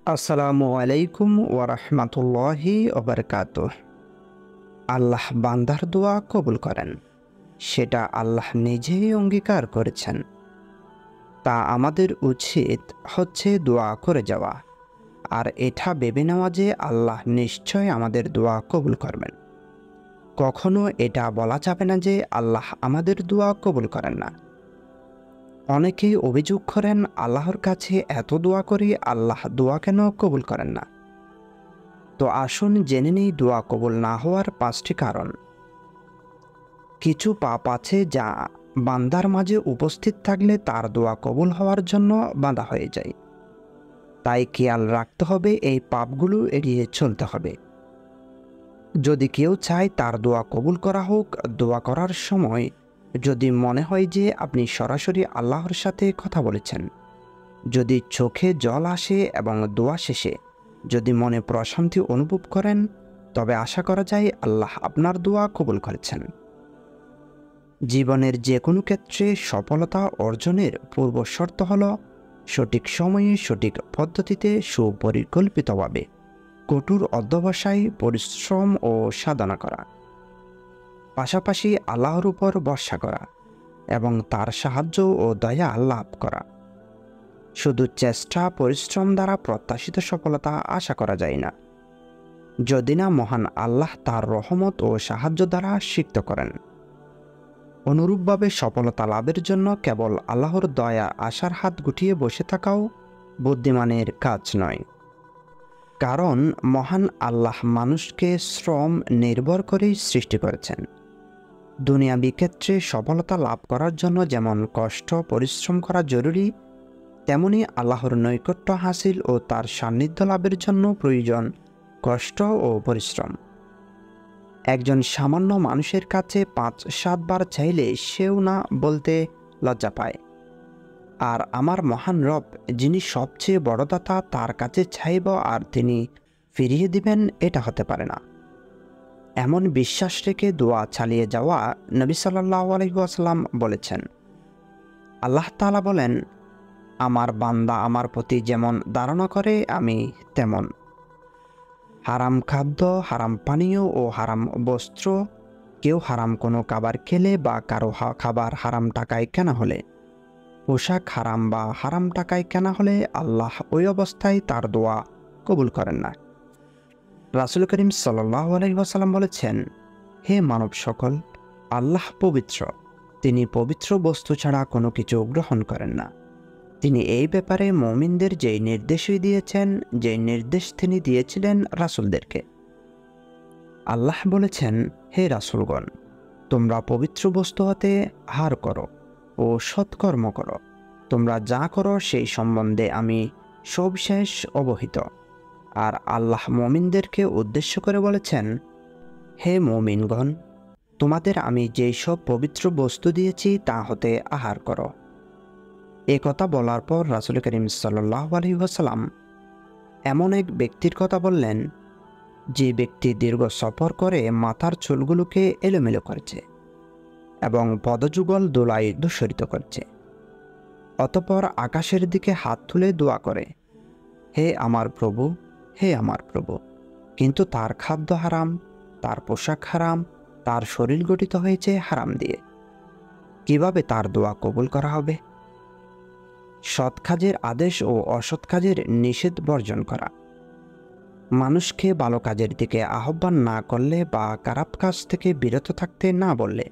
আসসালামু আলাইকুম ওয়ারাহমাতুল্লাহি ওবারকাতুহ। আল্লাহ বান্দার দোয়া কবুল করেন, সেটা আল্লাহ নিজেই অঙ্গীকার করেছেন। তা আমাদের উচিত হচ্ছে দোয়া করে যাওয়া, আর এটা ভেবে নেওয়া যে আল্লাহ নিশ্চয় আমাদের দোয়া কবুল করবেন। কখনো এটা বলা যাবে না যে আল্লাহ আমাদের দোয়া কবুল করেন না। অনেকেই অভিযোগ করেন, আল্লাহর কাছে এত দোয়া করি, আল্লাহ দোয়া কেন কবুল করেন না? তো আসুন জেনে নেই দোয়া কবুল না হওয়ার 5টি কারণ। কিছু পাপ আছে যা বান্দার মাঝে উপস্থিত থাকলে তার দোয়া কবুল হওয়ার জন্য বাধা হয়ে যায়। তাই খেয়াল রাখতে হবে, এই পাপগুলো এড়িয়ে চলতে হবে। যদি কেউ চায় তার দোয়া কবুল করা হোক, দোয়া করার সময় যদি মনে হয় যে আপনি সরাসরি আল্লাহর সাথে কথা বলেছেন, যদি চোখে জল আসে এবং দোয়া শেষে যদি মনে প্রশান্তি অনুভব করেন, তবে আশা করা যায় আল্লাহ আপনার দোয়া কবুল করেছেন। জীবনের যে কোনো ক্ষেত্রে সফলতা অর্জনের পূর্ব শর্ত হল সঠিক সময়ে সঠিক পদ্ধতিতে সুপরিকল্পিতভাবে কঠোর অধ্যবসায়, পরিশ্রম ও সাধনা করা, পাশাপাশি আল্লাহর উপর ভরসা করা এবং তার সাহায্য ও দয়া লাভ করা। শুধু চেষ্টা পরিশ্রম দ্বারা প্রত্যাশিত সফলতা আশা করা যায় না, যদি না মহান আল্লাহ তার রহমত ও সাহায্য দ্বারা সিক্ত করেন। অনুরূপভাবে সফলতা লাভের জন্য কেবল আল্লাহর দয়া আশার হাত গুটিয়ে বসে থাকাও বুদ্ধিমানের কাজ নয়। কারণ মহান আল্লাহ মানুষকে শ্রম নির্ভর করেই সৃষ্টি করেছেন। দুনিয়াবি ক্ষেত্রে সফলতা লাভ করার জন্য যেমন কষ্ট পরিশ্রম করা জরুরি, তেমনি আল্লাহর নৈকট্য হাসিল ও তার সান্নিধ্য লাভের জন্য প্রয়োজন কষ্ট ও পরিশ্রম। একজন সামান্য মানুষের কাছে 5-7 বার চাইলে সেও না বলতে লজ্জা পায়, আর আমার মহান রব যিনি সবচেয়ে বড় দাতা, তার কাছে চাইব আর তিনি ফিরিয়ে দিবেন, এটা হতে পারে না। এমন বিশ্বাস রেখে দোয়া চালিয়ে যাওয়া নবী সাল্লাল্লাহু আলাইহি ওয়াসাল্লাম বলেছেন। আল্লাহ তাআলা বলেন, আমার বান্দা আমার প্রতি যেমন ধারণা করে আমি তেমন। হারাম খাদ্য, হারাম পানীয় ও হারাম বস্ত্র, কেউ হারাম কোনো খাবার খেলে বা কারো খাবার হারাম টাকায় কেনা হলে, পোশাক হারাম বা হারাম টাকায় কেনা হলে আল্লাহ ওই অবস্থায় তার দোয়া কবুল করেন না। রাসূল করিম সাল্লাল্লাহু আলাইহি ওয়াসাল্লাম বলেছেন, হে মানব সকল, আল্লাহ পবিত্র, তিনি পবিত্র বস্তু ছাড়া কোনো কিছু গ্রহণ করেন না। তিনি এই ব্যাপারে মুমিনদের যেই নির্দেশই দিয়েছেন, যেই নির্দেশ তিনি দিয়েছিলেন রাসূলদেরকে। আল্লাহ বলেছেন, হে রাসূলগণ, তোমরা পবিত্র বস্তু হতে আহার করো ও সৎকর্ম করো। তোমরা যা করো সেই সম্বন্ধে আমি সবিশেষ অবহিত। আর আল্লাহ মুমিনদেরকে উদ্দেশ্য করে বলেছেন, হে মুমিনগণ, তোমাদের আমি যেই সব পবিত্র বস্তু দিয়েছি তা হতে আহার করো। এ কথা বলার পর রাসূল করিম সাল্লাল্লাহু আলাইহি ওয়াসাল্লাম এমন এক ব্যক্তির কথা বললেন, যে ব্যক্তি দীর্ঘ সফর করে মাথার চুলগুলোকে এলোমেলো করেছে এবং পদযুগল দোলায় দূষরিত করছে, অতঃপর আকাশের দিকে হাত তুলে দোয়া করে, হে আমার প্রভু, হে আমার প্রভু, কিন্তু তার খাদ্য হারাম, তার পোশাক হারাম, তার শরীর গঠিত হয়েছে হারাম দিয়ে, কিভাবে তার দোয়া কবুল করা হবে? সৎ কাজের আদেশ ও অসৎ কাজের নিষেধ বর্জন করা, মানুষকে ভালো কাজের দিকে আহ্বান না করলে বা খারাপ কাজ থেকে বিরত থাকতে না বললে,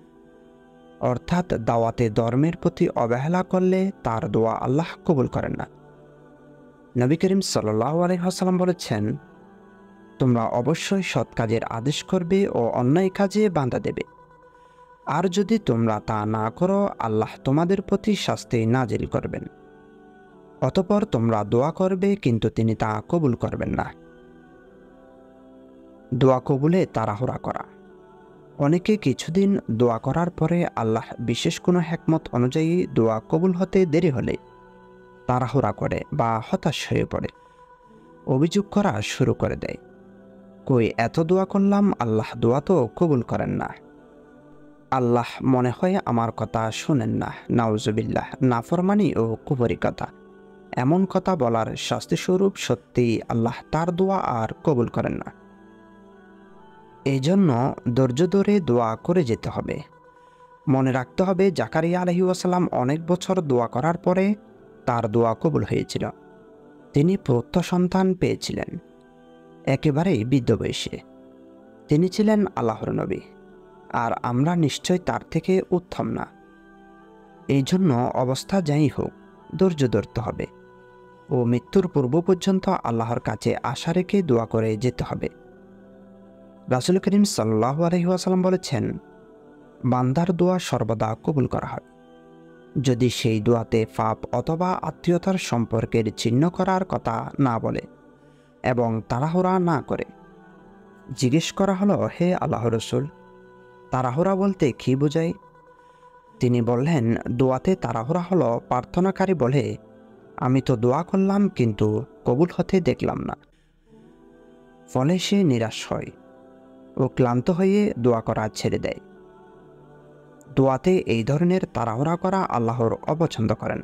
অর্থাৎ দাওয়াতে ধর্মের প্রতি অবহেলা করলে তার দোয়া আল্লাহ কবুল করেন না। নবী করিম সাল্লাল্লাহু আলাইহি ওয়াসাল্লাম বলেছেন, তোমরা অবশ্যই সৎ কাজের আদেশ করবে ও অন্যায় কাজে বাধা দেবে, আর যদি তোমরা তা না করো আল্লাহ তোমাদের প্রতি শাস্তি নাজিল করবেন। অতঃপর তোমরা দোয়া করবে, কিন্তু তিনি তা কবুল করবেন না। দোয়া কবুলে তাড়াহুড়া করা। অনেকে কিছুদিন দোয়া করার পরে আল্লাহ বিশেষ কোনো হিকমত অনুযায়ী দোয়া কবুল হতে দেরি হলে তাড়াহুড়া করে বা হতাশ হয়ে পড়ে, অভিযোগ করা শুরু করে দেয়, কই এত দোয়া করলাম, আল্লাহ দোয়া তো কবুল করেন না, আল্লাহ মনে হয় আমার কথা শুনেন না। নাউজুবিল্লাহ, নাফরমানি ও কুফরি কথা। এমন কথা বলার শাস্তিস্বরূপ সত্যিই আল্লাহ তার দোয়া আর কবুল করেন না। এই জন্য ধৈর্য ধরে দোয়া করে যেতে হবে। মনে রাখতে হবে জাকারিয়া আলাইহিস সালাম অনেক বছর দোয়া করার পরে তার দোয়া কবুল হয়েছিল। তিনি পুত্র সন্তান পেয়েছিলেন, একেবারেই বৃদ্ধ বয়সে। তিনি ছিলেন আল্লাহর নবী, আর আমরা নিশ্চয় তার থেকে উত্তম না। এই জন্য অবস্থা যাই হোক, ধৈর্য ধরতে হবে ও মৃত্যুর পূর্ব পর্যন্ত আল্লাহর কাছে আশা রেখে দোয়া করে যেতে হবে। রাসূল করিম সাল্লাল্লাহু আলাইহি ওয়াসাল্লাম বলেছেন, বান্দার দোয়া সর্বদা কবুল করা হয় যদি সেই দোয়াতে পাপ অথবা আত্মীয়তার সম্পর্কের চিহ্ন করার কথা না বলে এবং তাড়াহুড়া না করে। জিজ্ঞেস করা হলো, হে আল্লাহ রসুল, তাড়াহুড়া বলতে কী বোঝায়? তিনি বললেন, দোয়াতে তাড়াহুড়া হলো প্রার্থনাকারী বলে, আমি তো দোয়া করলাম কিন্তু কবুল হতে দেখলাম না। ফলে সে নিরাশ হয় ও ক্লান্ত হয়ে দোয়া করা ছেড়ে দেয়। দোয়াতে এই ধরনের তাড়াহুড়া করা আল্লাহর অপছন্দ করেন।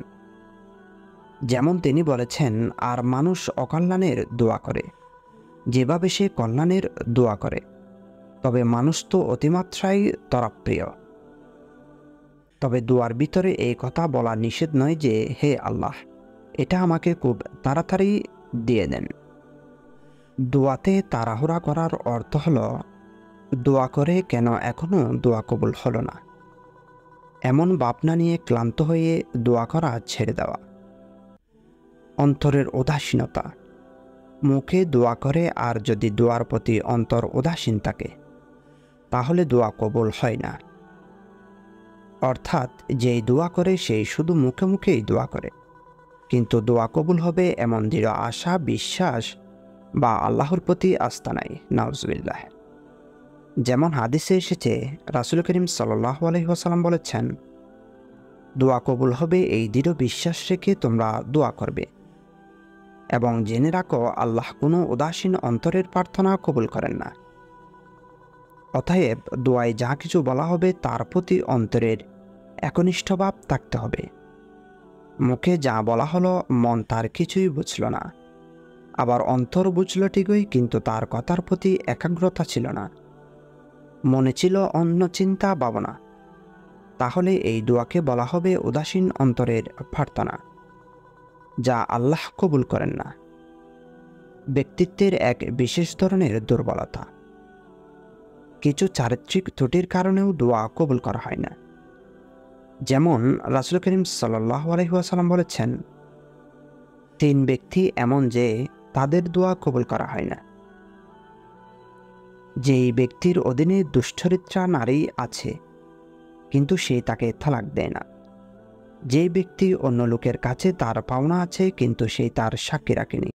যেমন তিনি বলেছেন, আর মানুষ অকল্যাণের দোয়া করে যেভাবে সে কল্যাণের দোয়া করে, তবে মানুষ তো অতিমাত্রায় তরাপ্রিয়। তবে দোয়ার ভিতরে এই কথা বলা নিষেধ নয় যে, হে আল্লাহ, এটা আমাকে খুব তাড়াতাড়ি দিয়ে দেন। দোয়াতে তাড়াহুড়া করার অর্থ হলো দোয়া করে কেন এখনও দোয়া কবুল হলো না, এমন ভাবনা নিয়ে ক্লান্ত হয়ে দোয়া করা ছেড়ে দেওয়া। অন্তরের উদাসীনতা, মুখে দোয়া করে আর যদি দোয়ার প্রতি অন্তর উদাসীন থাকে তাহলে দোয়া কবুল হয় না। অর্থাৎ যেই দোয়া করে সেই শুধু মুখে মুখেই দোয়া করে, কিন্তু দোয়া কবুল হবে এমন দৃঢ় আশা, বিশ্বাস বা আল্লাহর প্রতি আস্থা নাই। নাউজুবিল্লাহ। যেমন হাদিসে এসেছে, রাসূল করিম সাল্লাল্লাহু আলাইহি ওয়াসাল্লাম বলেছেন, দোয়া কবুল হবে এই দৃঢ় বিশ্বাস রেখে তোমরা দোয়া করবে এবং জেনে রাখো আল্লাহ কোনো উদাসীন অন্তরের প্রার্থনা কবুল করেন না। অতএব দোয়ায় যা কিছু বলা হবে তার প্রতি অন্তরের একনিষ্ঠভাব থাকতে হবে। মুখে যা বলা হলো মন তার কিছুই বুঝল না, আবার অন্তর বুঝল ঠিকই, কিন্তু তার কথার প্রতি একাগ্রতা ছিল না, মনে ছিল অন্য চিন্তা ভাবনা। তাহলে এই দোয়াকে বলা হবে উদাসীন অন্তরের প্রার্থনা, যা আল্লাহ কবুল করেন না। ব্যক্তিত্বের এক বিশেষ ধরনের দুর্বলতা, কিছু চারিত্রিক ত্রুটির কারণেও দোয়া কবুল করা হয় না। যেমন রাসূল করিম সাল্লাল্লাহু আলাইহি ওয়াসাল্লাম বলেছেন, 3 ব্যক্তি এমন যে তাদের দোয়া কবুল করা হয় না। যেই ব্যক্তির অধীনে দুশ্চরিত্রা নারী আছে কিন্তু সে তাকে তালাক দেয় না। যে ব্যক্তি অন্য লোকের কাছে তার পাওনা আছে কিন্তু সে তার সাক্ষী রাখেনি।